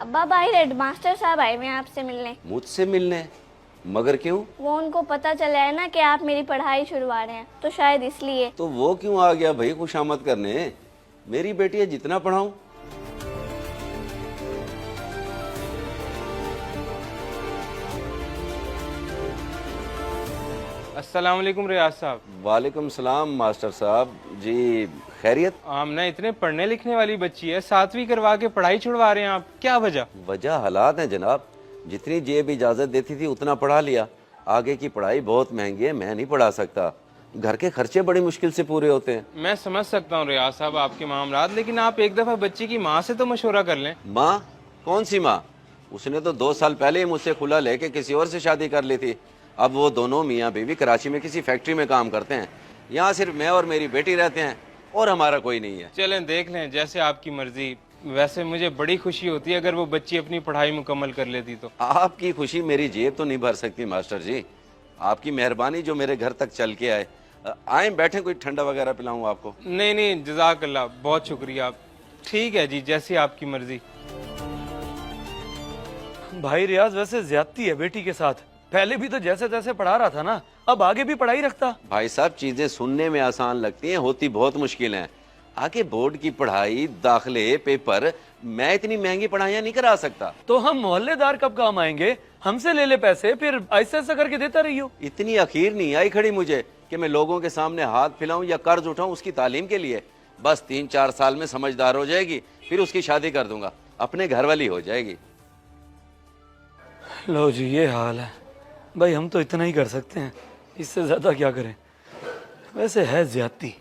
अब्बा बाहर हेडमास्टर साहब आए हुए हैं आपसे मिलने। मुझसे मिलने? मगर क्यों? वो उनको पता चला है ना कि आप मेरी पढ़ाई छुड़वा रहे हैं, तो शायद इसलिए। तो वो क्यों आ गया भाई खुशामद करने? मेरी बेटी है, जितना पढ़ाऊं। अस्सलाम वालेकुम रियाज साहब। वालेकुम सलाम मास्टर साहब जी। खैरियत? आमना इतने पढ़ने लिखने वाली बच्ची है, 7वीं करवा के पढ़ाई छुड़वा रहे हैं आप, क्या वजह? वजह हालात हैं जनाब। जितनी जेब इजाजत देती थी उतना पढ़ा लिया। आगे की पढ़ाई बहुत महंगी है, मैं नहीं पढ़ा सकता। घर के खर्चे बड़ी मुश्किल से पूरे होते हैं। मैं समझ सकता हूँ रियाज साहब आपके मामलात, लेकिन आप एक दफा बच्ची की माँ से तो मशवरा कर लें। माँ? कौन सी माँ? उसने तो 2 साल पहले ही मुझसे खुला लेके किसी और से शादी कर ली थी। अब वो दोनों मियाँ बीवी कराची में किसी फैक्ट्री में काम करते हैं। यहाँ सिर्फ मैं और मेरी बेटी रहते हैं और हमारा कोई नहीं है। चलें देख लें, जैसे आपकी मर्जी। वैसे मुझे बड़ी खुशी होती है अगर वो बच्ची अपनी पढ़ाई मुकम्मल कर लेती तो। आपकी खुशी मेरी जेब तो नहीं भर सकती मास्टर जी। आपकी मेहरबानी जो मेरे घर तक चल के आए। आए बैठे, कोई ठंडा वगैरह पिलाऊं आपको? नहीं नहीं, जज़ाकल्लाह, बहुत शुक्रिया। आप ठीक है जी, जैसी आपकी मर्जी। भाई रियाज वैसे ज्यादती है बेटी के साथ। पहले भी तो जैसे तैसे पढ़ा रहा था ना, अब आगे भी पढ़ाई रखता। भाई साहब, चीजें सुनने में आसान लगती हैं, होती बहुत मुश्किल हैं। आगे बोर्ड की पढ़ाई, दाखिले, पेपर, मैं इतनी महंगी पढ़ाइयाँ नहीं करा सकता। तो हम मोहल्लेदार कब काम आएंगे? हमसे ले ले पैसे, फिर ऐसे ऐसा करके देता रहियो। इतनी अखीर नहीं आई खड़ी मुझे कि मैं लोगों के सामने हाथ फैलाऊं या कर्ज उठाऊं उसकी तालीम के लिए। बस 3-4 साल में समझदार हो जाएगी, फिर उसकी शादी कर दूंगा, अपने घर वाली हो जाएगी। लो जी, ये हाल है भाई। हम तो इतना ही कर सकते हैं, इससे ज्यादा क्या करें। वैसे है ज्यादती।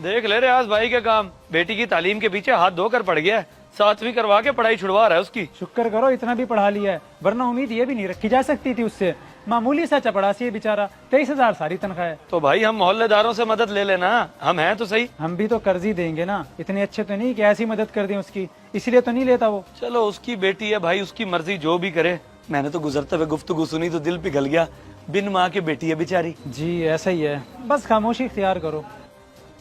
देख ले रियाज भाई के काम। बेटी की तालीम के पीछे हाथ धोकर पड़ गया है। 7वीं करवा के पढ़ाई छुड़वा रहा है उसकी। शुक्र करो इतना भी पढ़ा लिया है, वरना उम्मीद ये भी नहीं रखी जा सकती थी उससे। मामूली सा चपड़ासी है बेचारा, 23,000 सारी तनख्वाह है। तो भाई हम मोहल्लेदारों से मदद ले लेना, हम हैं तो सही। हम भी तो कर्ज ही देंगे ना, इतने अच्छे तो नहीं कि ऐसी मदद कर दें उसकी, इसलिए तो नहीं लेता वो। चलो उसकी बेटी है भाई, उसकी मर्जी, जो भी करे। मैंने तो गुजरते हुए गुफ्तगू सुनी तो दिल पिघल गया। बिन माँ की बेटी है बेचारी। जी ऐसा ही है, बस खामोशी इख्तियार करो।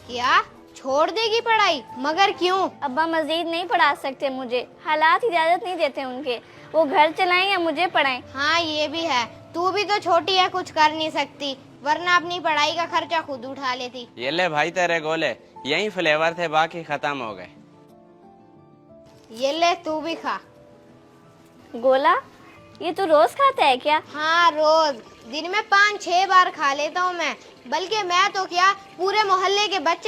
क्या छोड़ देगी पढ़ाई? मगर क्यों? अब्बा मजीद नहीं पढ़ा सकते मुझे, हालात इजाजत नहीं देते उनके। वो घर चलाएं या मुझे पढ़ाएं। हाँ ये भी है, तू भी तो छोटी है, कुछ कर नहीं सकती, वरना अपनी पढ़ाई का खर्चा खुद उठा लेती। ये ले भाई तेरे गोले, यही फ्लेवर थे, बाकी खत्म हो गए। ये ले तू भी खा। गोला? ये तू रोज खाता है क्या? हाँ रोज, दिन में 5-6 बार खा लेता हूँ मैं। बल्कि मैं तो क्या, पूरे मोहल्ले के बच्चे